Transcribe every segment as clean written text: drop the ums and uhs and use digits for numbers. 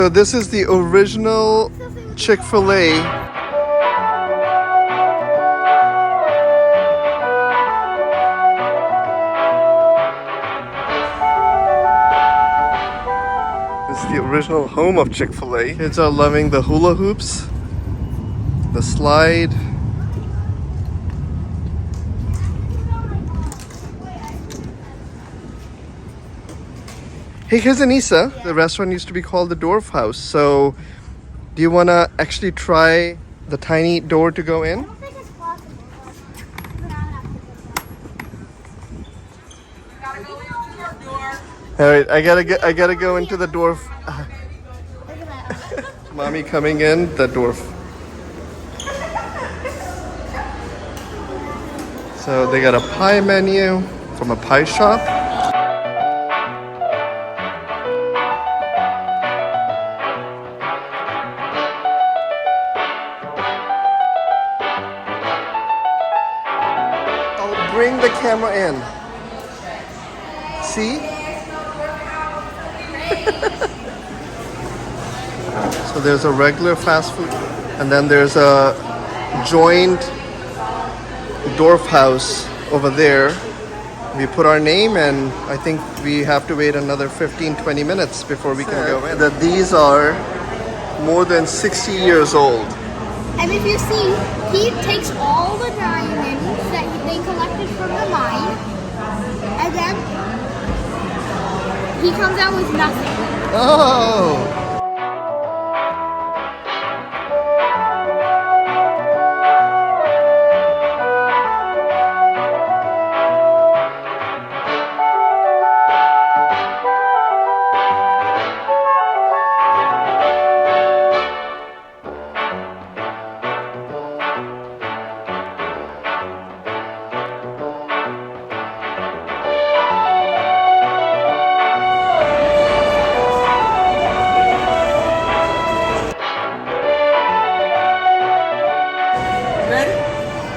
So this is the original Chick-fil-A. The original home of Chick-fil-A. Kids are loving the hula hoops, the slide. Hey, Khiz and Eesa, the restaurant used to be called the Dwarf House. So, do you want to actually try the tiny door to go in? I don't think it's possible. Gotta go into the door. All right, I gotta go into the dwarf. Look at that. Mommy coming in, the dwarf. So they got a pie menu from a pie shop. I'll bring the camera in. See? So there's a regular fast food, and then there's a joined Dwarf house over there. We put our name, and I think we have to wait another 15-20 minutes before we can go in. That these are more than 60 years old. And if you see, he takes all the diamonds that they collected from the mine, and then he comes out with nothing. Oh!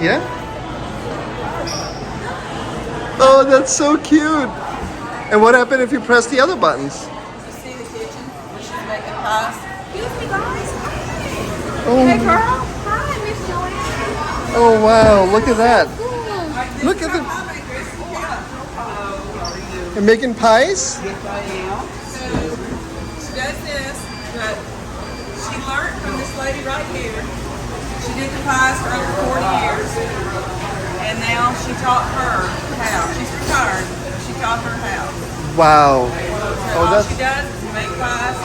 Yeah? Oh, that's so cute. And what happened if you press the other buttons? You see the kitchen where she's making pies? Excuse me, guys. Oh, Hey, girl. Hi, Miss Joanne. oh wow, look at that. Look at the... Pie maker. It's Khiz. You're making pies? Yes, I am. So she does this, but she learned from this lady right here. She did the pies for over 40 years, and now she taught her how. She's retired, but she taught her how. Wow. So all she does is make pies.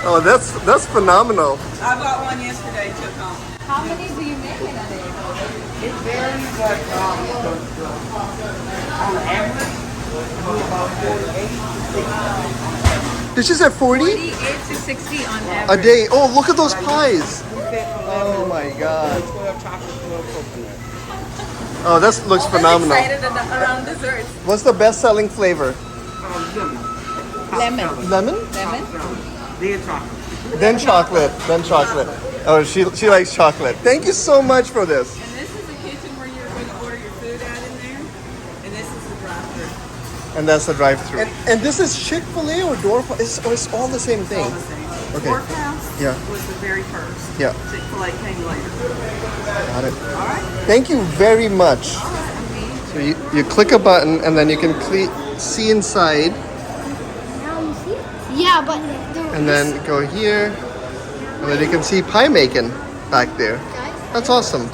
Oh, that's phenomenal. I bought one yesterday, took home. How many do you make in a day? It varies, but on average, about 48. Did she say 40? 48 to 60 on A average. day. Oh, look at those pies. Oh my god. Oh, that looks phenomenal. Excited around desserts. What's the best-selling flavor? Lemon. Lemon? Lemon? Then chocolate. Then chocolate. Oh, she likes chocolate. Thank you so much for this. And this is the kitchen where you're going to order your food out in there, and this is the drive-thru. And that's the drive-thru. And this is Chick-fil-A or Dwarf? It's all the same thing. All the same. Okay. Dwarf House Yeah. was the very first. Yeah. Chick-fil-A came later. Got it. All right. Thank you very much. So you click a button and then you can see inside, Now you see? Yeah, but and then go here, and then you can see pie making back there. That's awesome.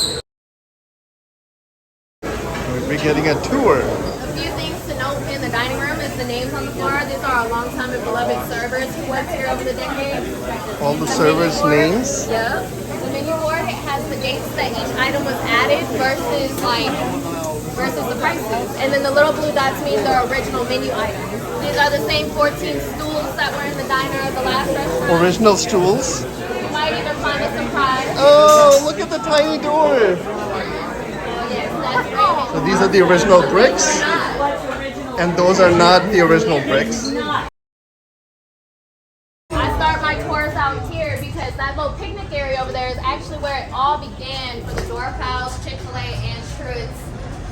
We're getting a tour. A few things to note in the dining room is the names on the floor. These are our longtime and beloved servers who worked here over the decades. All the The servers' menu board- names. Yeah. The menu board has the dates that each item was added versus the prices. And then the little blue dots mean the original menu items. These are the same 14 stools that were in the diner of the last restaurant. Original stools. You might even find a surprise. Oh, look at the tiny door. Yes, that's right. So these are the original bricks, and those are not the original bricks. I start my tours out here because that little picnic area over there is actually where it all began for the Dwarf House, Chick-fil-A, and Schroed's.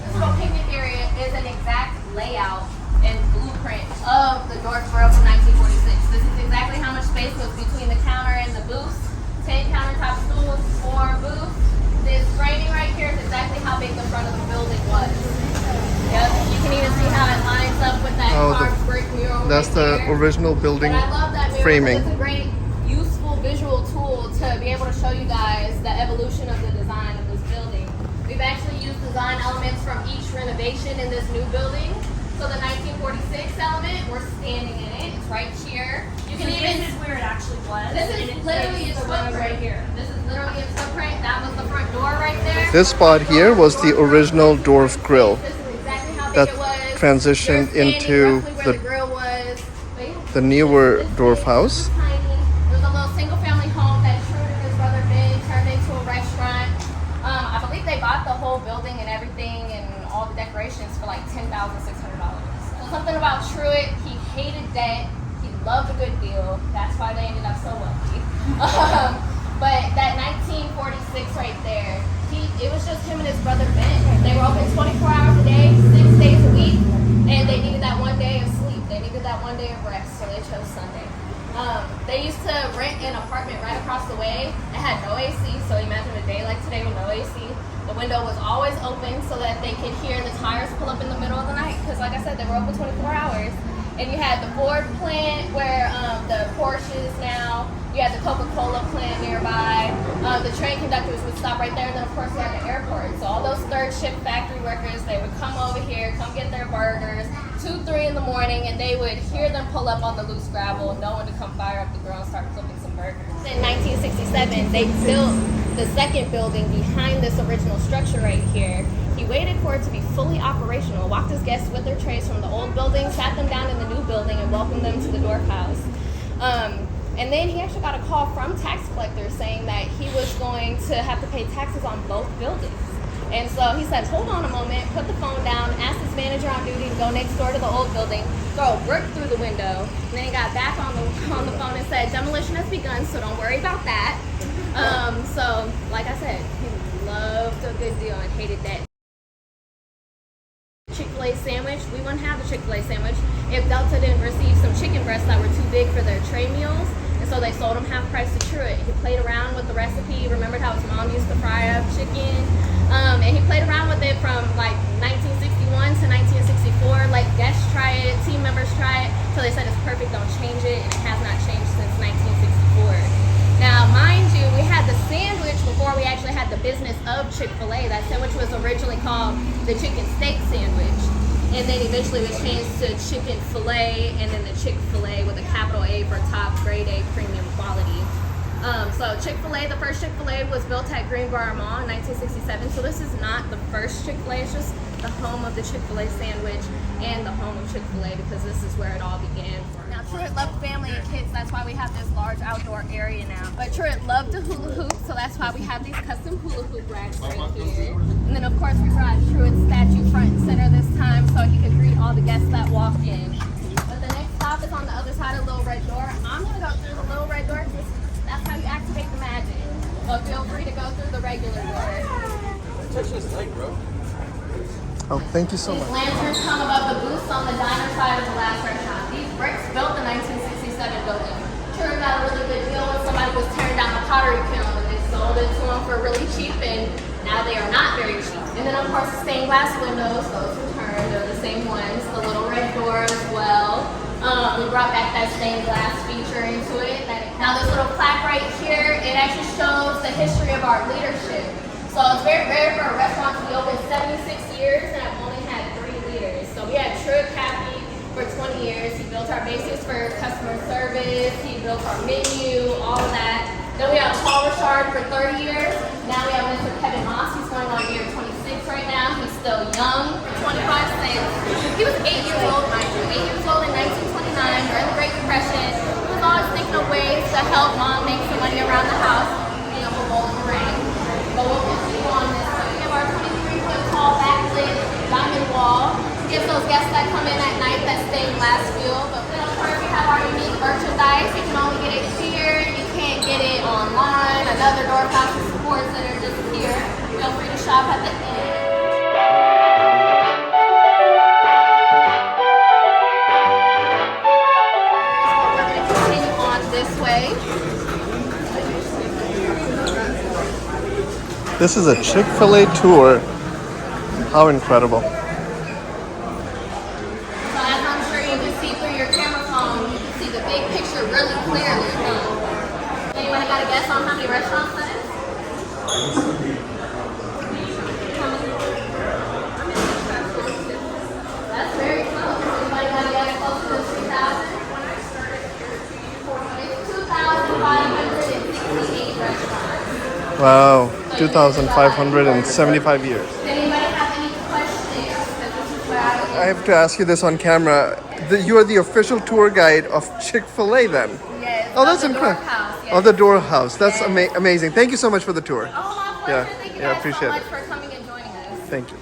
This little picnic area is an exact layout and blueprint of the Dwarf grill from 1946. This is exactly how much space was between the counter and the booths. 10 countertop stools, 4 booths. This framing right here is exactly how big the front of the building was. Yep, you can even see how it lines up with that carved brick mural. That's right the there. original building And I love that mural framing. because it's a great, useful visual tool to be able to show you guys the evolution of the design of this building. We've actually used design elements from each renovation in this new building. So the 1946 element, we're standing in it. It's right here. You can even. This is where it actually was. This is literally its footprint right here. This is literally its footprint. That was the front door right there. This spot here was the original Dwarf grill This is exactly how big that it was. transitioned You're standing into roughly where the grill was. But yeah, the newer this Dwarf thing house. was tiny. It was a little single-family home that Truett and his brother Ben turned into a restaurant. I believe they bought the whole building and everything and all the decorations for like $10,600. So something about Truett, he hated debt. He loved a good deal. That's why they ended up so wealthy. But that 1946 right there, it was just him and his brother Ben. They were open 24 hours a day, 6 days a week, and they needed that one day of sleep. They needed that one day of rest, so they chose Sunday. They used to rent an apartment right across the way. It had no AC, so imagine a day like today with no AC. The window was always open so that they could hear the tires pull up in the middle of the night, because like I said, they were open 24 hours. And you had the Ford plant where the Porsche is now. You had the Coca-Cola plant nearby. The train conductors would stop right there. And then, of course, you had the airport. So all those third shift factory workers, they would come over here, come get their burgers, 2, 3 in the morning, and they would hear them pull up on the loose gravel, know when to come fire up the grill and start cooking some burgers. In 1967, they built the second building behind this original structure right here. He waited for it to be fully operational, walked his guests with their trays from the old building, sat them down in the new building, and welcomed them to the Dwarf house. And then he actually got a call from tax collectors saying that he was going to have to pay taxes on both buildings. And so he said, hold on a moment, put the phone down, asked his manager on duty to go next door to the old building, throw a brick through the window, and then he got back on the phone and said, demolition has begun, so don't worry about that. So, like I said, he loved a good deal and hated that. Chick-Fil-A sandwich, we wouldn't have the Chick-Fil-A sandwich if Delta didn't receive some chicken breasts that were too big for their tray meals, and so they sold them half price to Truett. He played around with the recipe, remembered how his mom used to fry up chicken, and he played around with it from like 1961 to 1964. Like guests try it, team members try it, so they said it's perfect, don't change it, and it has not changed since 1964. Now, mind you, we had the sandwich before we actually had the business of Chick-fil-A. That sandwich was originally called the chicken steak sandwich. And then eventually it was changed to chicken filet, and then the Chick-fil-A with a capital A for top, grade A, premium quality. So Chick-fil-A, the first Chick-fil-A was built at Greenbrier Mall in 1967. So this is not the first Chick-fil-A, it's just the home of the Chick-fil-A sandwich and the home of Chick-fil-A, because this is where it all began. Now Truett loved family and kids, that's why we have this large outdoor area now. But Truett loved to hula hoop, so that's why we have these custom hula hoop racks right here. And then of course we brought Truett's statue front and center this time so he could greet all the guests that walk in. But the next stop is on the other side of the little red door. I'm gonna go through the little red door because that's how you activate the magic. But feel free to go through the regular door. Touch this leg, bro. Oh, thank you so These much. lanterns come above the booths on the diner side of the last restaurant. These bricks built the 1967 building. Sure got a really good deal when somebody was tearing down the pottery kiln, and they sold it to them for really cheap, and now they are not very cheap. And then of course the stained glass windows, those returned, they're the same ones. The little red door as well. We brought back that stained glass feature into it. Now this little plaque right here, it actually shows the history of our leadership. So it's very rare for a restaurant to be open 76 years and I've only had 3 leaders. So we had Truett Cappy for 20 years. He built our basics for customer service. He built our menu, all of that. Then we have Paul Richard for 30 years. Now we have Mr. Kevin Moss. He's going on year 26 right now. He's still young for 25 cents. He was 8 years old, mind you. 8 years old in 1929 during the Great Depression. He was always thinking of ways to help mom make some money around the house. You know, we'll bowl and ring. But we'll continue on this. So we have our 23-foot tall backlit diamond wall. Gives those guests that come in at night that stained glass feel. But then of course we have our unique merchandise. You can only get it here. You can't get it online. Another Dwarf House support center just here. Feel free to shop at the end. this way. This is a Chick-Fil-A tour. How incredible. So as I'm sure you can see through your camera phone, you can see the big picture really clearly. Anybody got a guess on how many restaurants that is? That's very close. Anybody got a guess close to 3,000? It's 2,568 restaurants. Wow, 2,575 years. Does anybody have any questions? Because this is where I have to ask you this on camera. You are the official tour guide of Chick-fil-A then? Yes. Oh, that's the Dwarf incredible. House, yes. Oh, the Dwarf House. That's amazing. Thank you so much for the tour. Oh, my pleasure. Yeah, Thank you yeah, guys appreciate so much it. for coming and joining us. Thank you.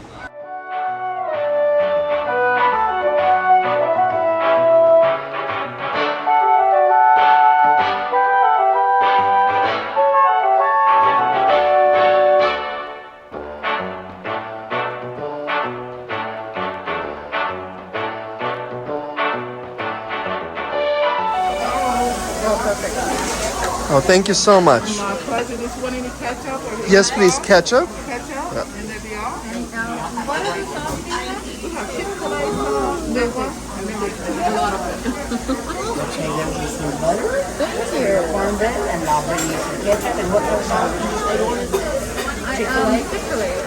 Oh, thank you so much. My pleasure. Just want any ketchup? Or Yes, please, ketchup. ketchup? Yeah. And there be all? What are the sauce? We have Chick-fil-A sauce, liver, and then a lot of it. Okay, then we some butter. Thank you. Cornbread, and I'll bring you some ketchup. And what else? Chick-fil-A? Chick-fil-A.